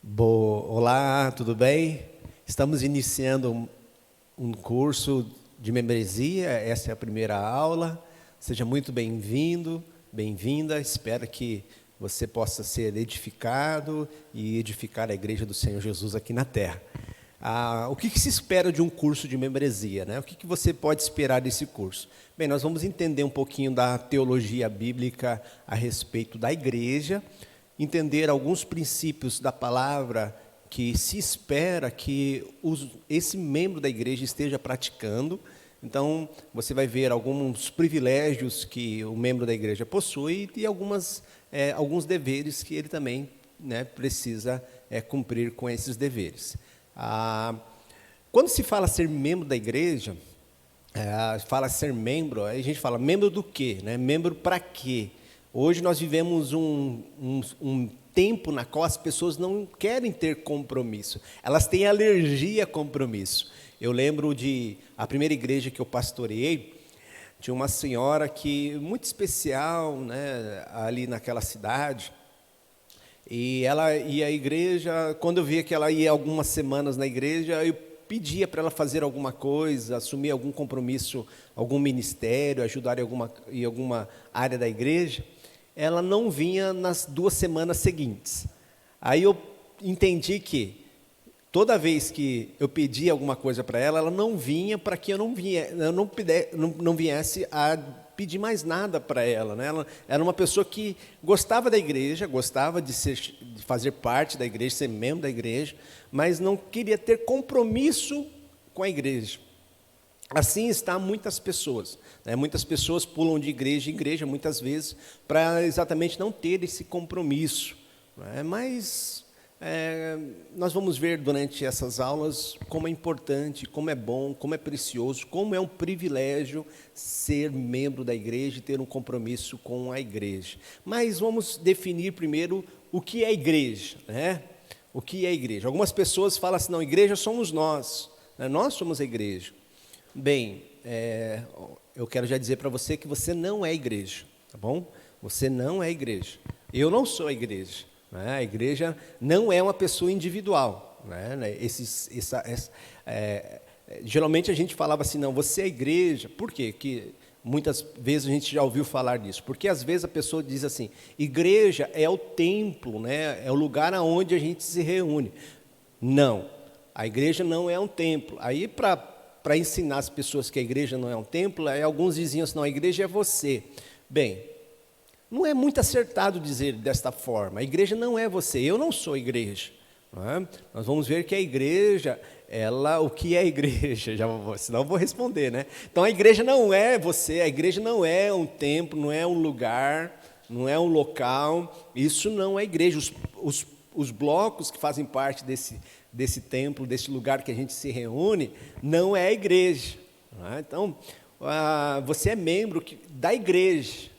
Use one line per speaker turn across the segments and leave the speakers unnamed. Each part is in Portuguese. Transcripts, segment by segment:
Olá, tudo bem? Estamos iniciando um curso de membresia, essa é a primeira aula. Seja muito bem-vindo, bem-vinda. Espero que você possa ser edificado e edificar a Igreja do Senhor Jesus aqui na Terra. O que se espera de um curso de membresia, né? O que você pode esperar desse curso? Bem, nós vamos entender um pouquinho da teologia bíblica a respeito da igreja, entender alguns princípios da palavra que se espera que esse membro da igreja esteja praticando. Então, você vai ver alguns privilégios que o membro da igreja possui e alguns deveres que ele também, né, precisa cumprir com esses deveres. Quando se fala ser membro da igreja, fala ser membro, aí a gente fala membro do quê? Né? Membro para quê? Hoje nós vivemos um tempo na qual as pessoas não querem ter compromisso. Elas têm alergia a compromisso. Eu lembro a primeira igreja que eu pastoreei, tinha uma senhora muito especial, né, ali naquela cidade. E ela ia à igreja, quando eu via que ela ia algumas semanas na igreja, eu pedia para ela fazer alguma coisa, assumir algum compromisso, algum ministério, ajudar em alguma área da igreja. Ela não vinha nas 2 semanas seguintes. Aí eu entendi que toda vez que eu pedia alguma coisa para ela, ela não vinha para que eu não viesse a pedir mais nada para ela, né? Ela era uma pessoa que gostava da igreja, gostava de fazer parte da igreja, ser membro da igreja, mas não queria ter compromisso com a igreja. Assim está muitas pessoas, né? Muitas pessoas pulam de igreja em igreja, muitas vezes, para exatamente não ter esse compromisso, né? Mas nós vamos ver durante essas aulas como é importante, como é bom, como é precioso, como é um privilégio ser membro da igreja e ter um compromisso com a igreja. Mas vamos definir primeiro o que é igreja, né? O que é igreja? Algumas pessoas falam assim, não, igreja somos nós, né? Nós somos a igreja. Bem, eu quero já dizer para você que você não é igreja, tá bom? Você não é igreja. Eu não sou a igreja. Né? A igreja não é uma pessoa individual. Né? Geralmente a gente falava assim, não, você é a igreja. Por quê? Que muitas vezes a gente já ouviu falar disso. Porque às vezes a pessoa diz assim, igreja é o templo, né? É o lugar onde a gente se reúne. Não, a igreja não é um templo. Aí para ensinar as pessoas que a igreja não é um templo, aí alguns diziam assim, não, a igreja é você. Bem, não é muito acertado dizer desta forma, a igreja não é você, eu não sou igreja. Não é? Nós vamos ver que a igreja, o que é a igreja? Senão eu vou responder, né? Então a igreja não é você, a igreja não é um templo, não é um lugar, não é um local, isso não é igreja. Os blocos que fazem parte desse templo, desse lugar que a gente se reúne, não é a igreja. Não é? Então, você é membro da igreja.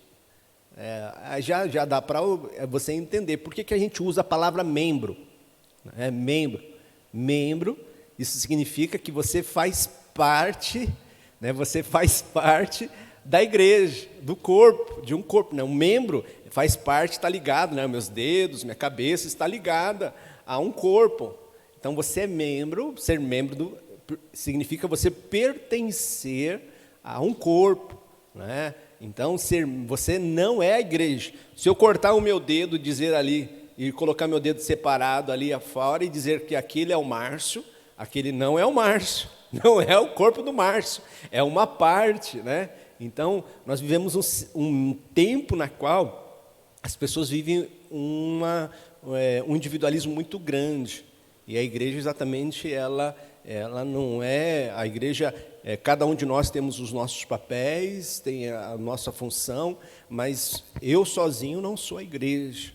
Já dá para você entender por que a gente usa a palavra membro. Membro, isso significa que você faz parte, né? Você faz parte da igreja, do corpo, de um corpo. Né? Um membro faz parte, está ligado, né? Meus dedos, minha cabeça está ligada a um corpo. Então você é membro, ser membro significa você pertencer a um corpo, né? Então você não é a igreja. Se eu cortar o meu dedo, dizer ali, e colocar meu dedo separado ali afora e dizer que aquele é o Márcio, aquele não é o Márcio, não é o corpo do Márcio, é uma parte, né? Então nós vivemos um tempo na qual as pessoas vivem um individualismo muito grande. E a igreja exatamente, ela não é, a igreja, cada um de nós temos os nossos papéis, tem a nossa função, mas eu sozinho não sou a igreja.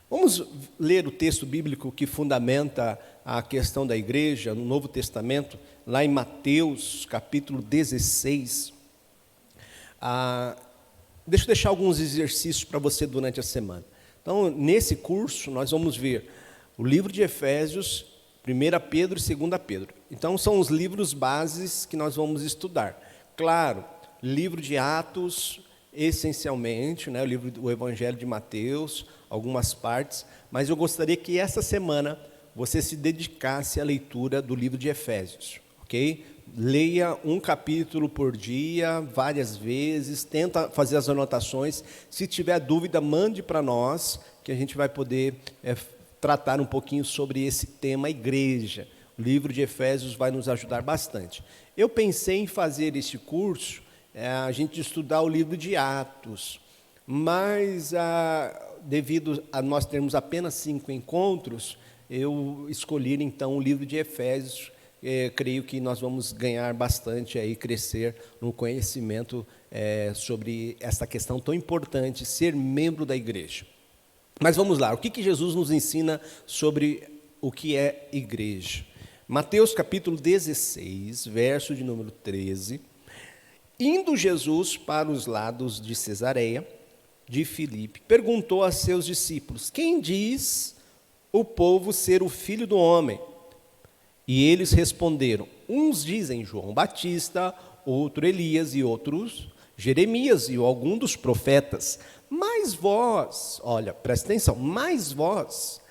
Vamos ler o texto bíblico que fundamenta a questão da igreja no Novo Testamento, lá em Mateus, capítulo 16. Deixa eu deixar alguns exercícios para você durante a semana. Então, nesse curso, nós vamos ver o livro de Efésios, 1 Pedro e 2 Pedro. Então, são os livros bases que nós vamos estudar. Claro, livro de Atos, essencialmente, né, o livro do Evangelho de Mateus, algumas partes, mas eu gostaria que essa semana você se dedicasse à leitura do livro de Efésios, ok? Leia um capítulo por dia, várias vezes, tenta fazer as anotações. Se tiver dúvida, mande para nós, que a gente vai poder tratar um pouquinho sobre esse tema igreja. O livro de Efésios vai nos ajudar bastante. Eu pensei em fazer esse curso, a gente estudar o livro de Atos, mas devido a nós termos apenas 5 encontros, eu escolhi então o livro de Efésios. Creio que nós vamos ganhar bastante aí, crescer no conhecimento sobre essa questão tão importante, ser membro da igreja. Mas vamos lá, o que Jesus nos ensina sobre o que é igreja? Mateus capítulo 16, verso de número 13. Indo Jesus para os lados de Cesareia, de Filipe, perguntou a seus discípulos: quem diz o povo ser o Filho do Homem? E eles responderam: uns dizem João Batista, outro Elias e outros Jeremias e algum dos profetas. Mas vós, olha, presta atenção, mas vós,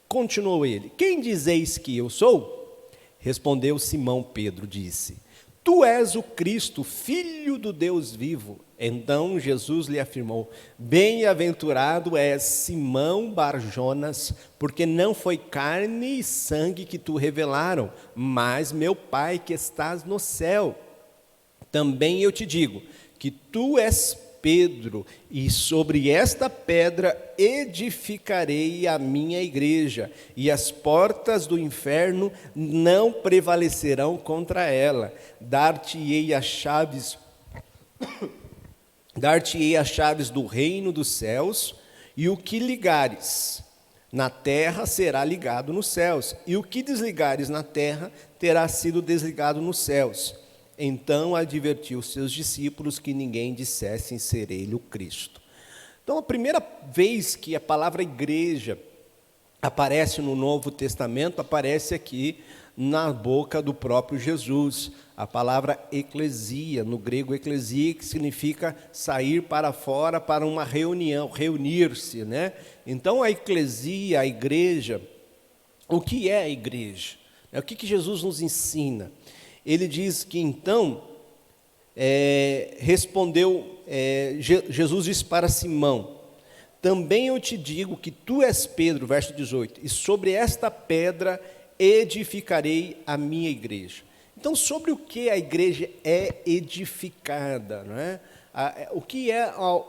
continuou ele, quem dizeis que eu sou? Respondeu Simão Pedro, disse: tu és o Cristo, filho do Deus vivo. Então Jesus lhe afirmou: bem-aventurado és Simão Barjonas, porque não foi carne e sangue que tu revelaram, mas meu Pai que estás no céu. Também eu te digo que tu és Pedro, e sobre esta pedra edificarei a minha igreja, e as portas do inferno não prevalecerão contra ela. Dar-te-ei as chaves do reino dos céus, e o que ligares na terra será ligado nos céus, e o que desligares na terra terá sido desligado nos céus. Então advertiu os seus discípulos que ninguém dissesse ser ele o Cristo. Então, a primeira vez que a palavra igreja aparece no Novo Testamento, aparece aqui na boca do próprio Jesus. A palavra eclesia, no grego eclesia, que significa sair para fora para uma reunião, reunir-se, né? Então, a eclesia, a igreja, o que é a igreja? O que Jesus nos ensina? Ele diz que então, Jesus disse para Simão: também eu te digo que tu és Pedro, verso 18, e sobre esta pedra edificarei a minha igreja. Então, sobre o que a igreja é edificada, não é?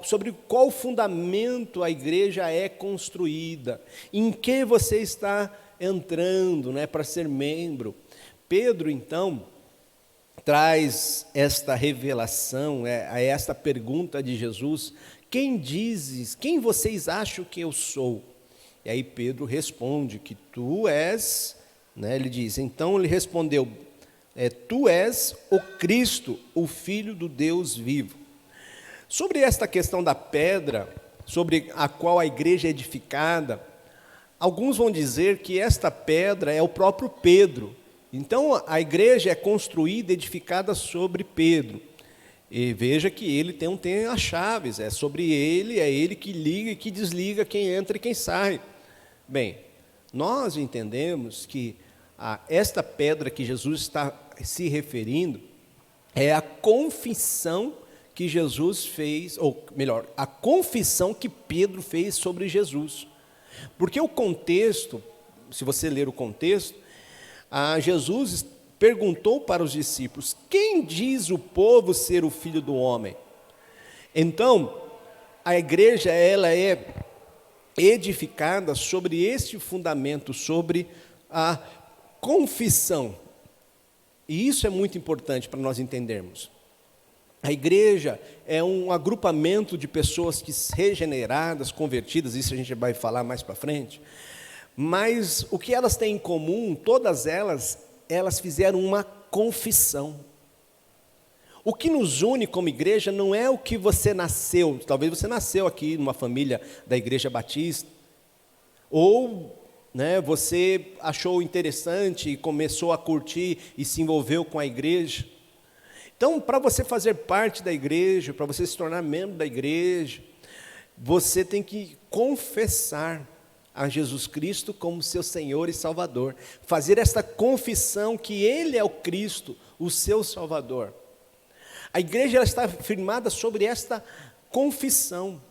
Sobre qual fundamento a igreja é construída, em que você está entrando, né, para ser membro. Pedro, então, traz esta revelação, a esta pergunta de Jesus: quem vocês acham que eu sou? E aí Pedro responde que tu és, né, ele diz, então ele respondeu, tu és o Cristo, o Filho do Deus vivo. Sobre esta questão da pedra, sobre a qual a igreja é edificada, alguns vão dizer que esta pedra é o próprio Pedro. Então, a igreja é construída, edificada sobre Pedro. E veja que ele tem as chaves, é sobre ele, é ele que liga e que desliga quem entra e quem sai. Bem, nós entendemos que esta pedra que Jesus está se referindo é a confissão que Jesus fez, ou melhor, a confissão que Pedro fez sobre Jesus. Porque o contexto, se você ler o contexto, Jesus perguntou para os discípulos: quem diz o povo ser o Filho do Homem? Então, a igreja ela é edificada sobre este fundamento, sobre a confissão. E isso é muito importante para nós entendermos. A igreja é um agrupamento de pessoas regeneradas, convertidas, isso a gente vai falar mais para frente. Mas o que elas têm em comum, todas elas fizeram uma confissão. O que nos une como igreja não é o que você nasceu, talvez você nasceu aqui numa família da Igreja Batista, ou você achou interessante e começou a curtir e se envolveu com a igreja. Então, para você fazer parte da igreja, para você se tornar membro da igreja, você tem que confessar a Jesus Cristo como seu Senhor e Salvador. Fazer esta confissão que Ele é o Cristo, o seu Salvador. A igreja ela está firmada sobre esta confissão.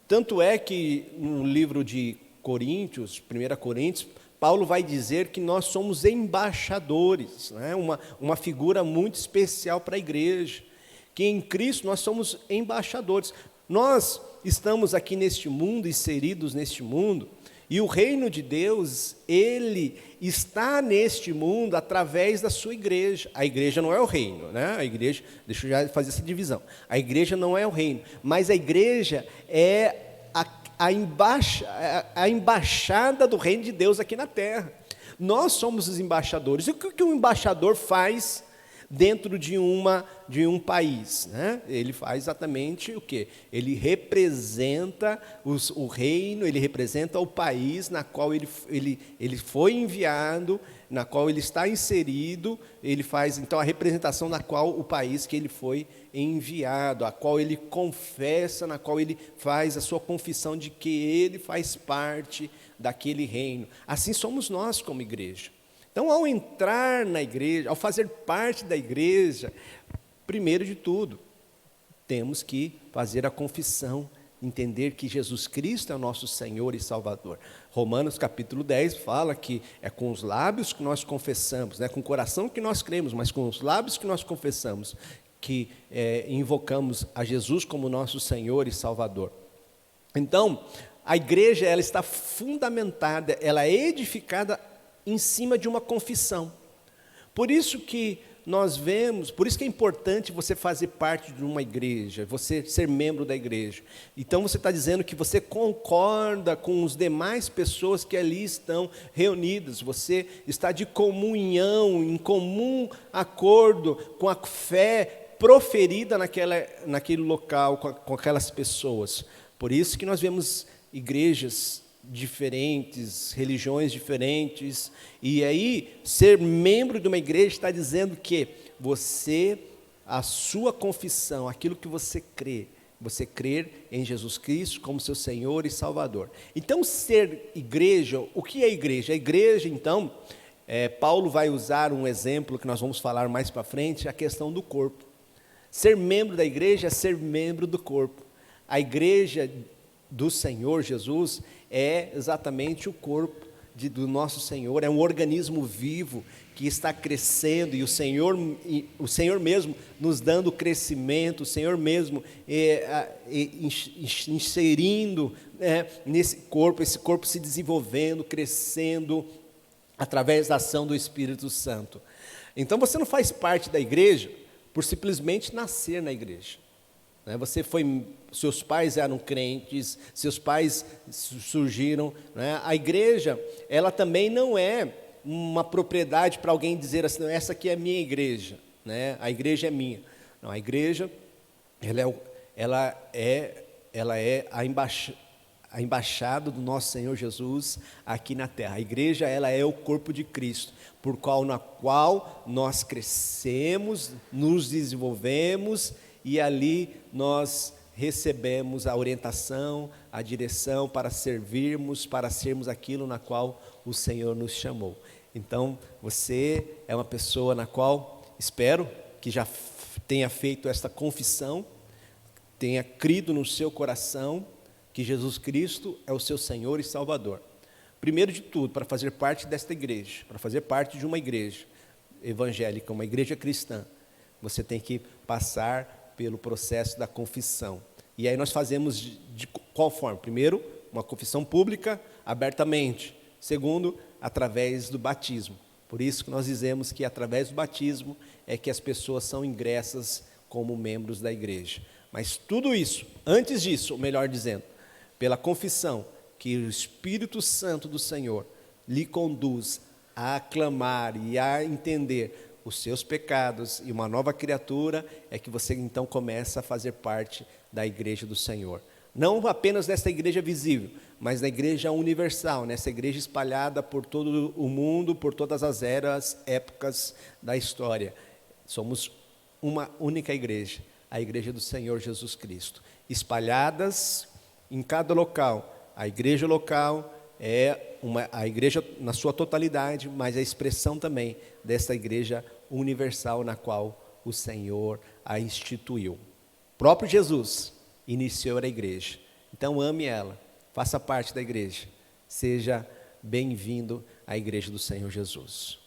Tanto é que no livro de Coríntios, 1 Coríntios, Paulo vai dizer que nós somos embaixadores, né? Uma figura muito especial para a igreja, que em Cristo nós somos embaixadores. Nós estamos aqui neste mundo, inseridos neste mundo, e o reino de Deus, ele está neste mundo através da sua igreja. A igreja não é o reino, né? A igreja, deixa eu já fazer essa divisão. A igreja não é o reino, mas a igreja é a embaixada do reino de Deus aqui na terra. Nós somos os embaixadores. E o que um embaixador faz dentro de um país, né? Ele faz exatamente o quê? Ele representa o reino, ele representa o país na qual ele foi enviado, na qual ele está inserido. Ele faz então a representação na qual o país que ele foi enviado, a qual ele confessa, na qual ele faz a sua confissão de que ele faz parte daquele reino. Assim somos nós como igreja. Então, ao entrar na igreja, ao fazer parte da igreja, primeiro de tudo, temos que fazer a confissão, entender que Jesus Cristo é o nosso Senhor e Salvador. Romanos capítulo 10 fala que é com os lábios que nós confessamos, com o coração que nós cremos, mas com os lábios que nós confessamos, que invocamos a Jesus como nosso Senhor e Salvador. Então, a igreja ela está fundamentada, ela é edificada em cima de uma confissão. Por isso que nós vemos, por isso que é importante você fazer parte de uma igreja, você ser membro da igreja. Então você está dizendo que você concorda com as demais pessoas que ali estão reunidas, você está de comunhão, em comum acordo com a fé proferida naquele local, com aquelas pessoas. Por isso que nós vemos igrejas diferentes, religiões diferentes, e aí ser membro de uma igreja está dizendo que a sua confissão, aquilo que você crer em Jesus Cristo como seu Senhor e Salvador. Então ser igreja, o que é igreja? A igreja então, Paulo vai usar um exemplo que nós vamos falar mais para frente, a questão do corpo. Ser membro da igreja é ser membro do corpo. A igreja do Senhor Jesus é exatamente o corpo do nosso Senhor, é um organismo vivo que está crescendo, e o Senhor mesmo nos dando crescimento, o Senhor mesmo inserindo nesse corpo, esse corpo se desenvolvendo, crescendo, através da ação do Espírito Santo. Então você não faz parte da igreja por simplesmente nascer na igreja. Seus pais eram crentes, seus pais surgiram, né? A igreja, ela também não é uma propriedade para alguém dizer assim, não, essa aqui é a minha igreja, né? A igreja é minha. Não, a igreja, ela é a embaixada do nosso Senhor Jesus aqui na terra. A igreja, ela é o corpo de Cristo, na qual nós crescemos, nos desenvolvemos, e ali nós recebemos a orientação, a direção para servirmos, para sermos aquilo na qual o Senhor nos chamou. Então, você é uma pessoa na qual, espero que já tenha feito esta confissão, tenha crido no seu coração que Jesus Cristo é o seu Senhor e Salvador. Primeiro de tudo, para fazer parte desta igreja, para fazer parte de uma igreja evangélica, uma igreja cristã, você tem que passar pelo processo da confissão. E aí nós fazemos de qual forma? Primeiro, uma confissão pública, abertamente. Segundo, através do batismo. Por isso que nós dizemos que através do batismo é que as pessoas são ingressas como membros da igreja. Mas tudo isso, antes disso, ou melhor dizendo, pela confissão, que o Espírito Santo do Senhor lhe conduz a aclamar e a entender os seus pecados e uma nova criatura, é que você então começa a fazer parte da igreja do Senhor. Não apenas nessa igreja visível, mas na igreja universal, nessa igreja espalhada por todo o mundo, por todas as eras, épocas da história. Somos uma única igreja, a igreja do Senhor Jesus Cristo, espalhadas em cada local. A igreja local é a igreja na sua totalidade, mas a expressão também dessa igreja universal na qual o Senhor a instituiu. O próprio Jesus iniciou a igreja. Então ame ela, faça parte da igreja, seja bem-vindo à igreja do Senhor Jesus.